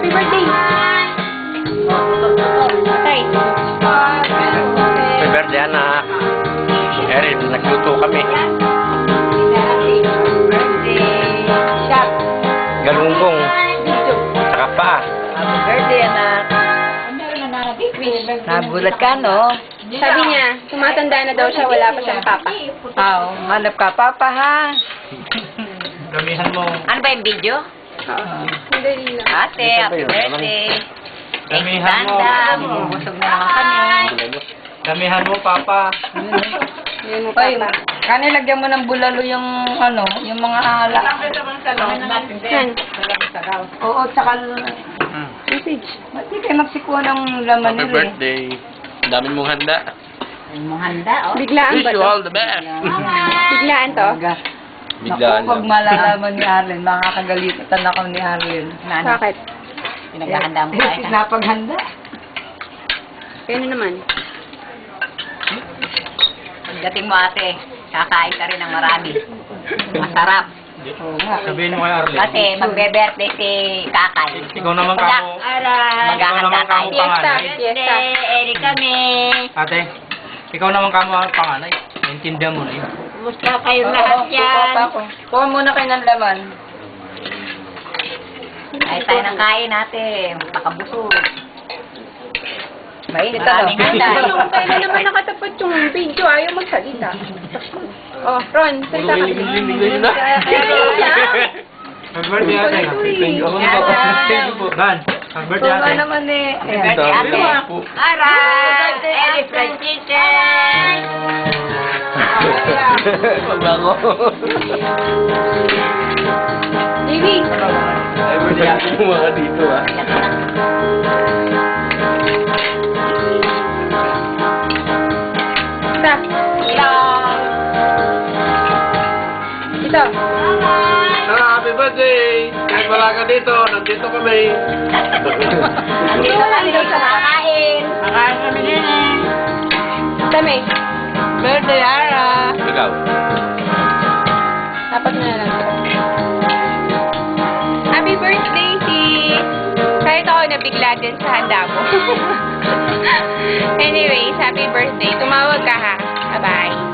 Happy birthday! Okay. Happy birthday, anak. Erin, nagluto kami. Birthday! Shop! Galunggong. Saka pa. Happy birthday, anak. Nagulat ka, no? Sabi niya, tumatanda na daw siya, wala pa siyang papa. Hanap ka, papa, ha? Gamihan mo. Ano ba yung video? Oo. Madali lang. Ate, happy birthday. Damihan mo. Bubusog na naman kami. Damihan mo, papa. Yan mo, Hoy, papa. kanina lagyan mo ng bulalo yung, yung mga ala. Yan. Oo, tsaka, Message. ba't di kayo magsikuha ng laman Happy nila eh? birthday. Ang dami mong handa. Biglaan ba Wish you to? all the best. Biglaan to? Biglaan Naku, pag lang. malalaman ni Arlen, makakagalitan ako ni Arlen. Bakit? Pinaghahanda mo tayo. Napaghanda. Kaya naman. Pagdating mo ate, kakain ka rin ng marami. Masarap. Oo nga. Sabihin mo kay Arlen. Kasi magbe-birthday si Kakay. Ikaw naman kamo. Maghahanda tayo. Fiesta. Fiesta. Eri kami. Ate, ikaw naman kamo ang panganay. Naintindihan mo na yun. Kumusta kayong lahat yan? Kuha muna kayo ng laman. Ay tayo ng kain natin. Pakabusog. Mainit Maraming handa. Kung kailan naman nakatapat yung video, ayaw magsalita. Oh, Ron, salita ka. Happy birthday, ate. Thank you. Thank you po. Dan, happy birthday, Kuha ate. naman eh. Happy birthday, ate. Aray! Eri Franciscan! Mabango. Baby, Happy birthday, ate. Mga dito, ah. isa. Ito. Happy birthday! Kahit wala ka dito, nandito kami. Andito kami sa kakain. Kakain kami din eh. Dami. Birthday, Ara! Ikaw. Dapat na lang. Happy birthday, sis! Kahit ako nabigla din sa handa mo. Anyways, happy birthday. Tumawag ka ha. Bye-bye.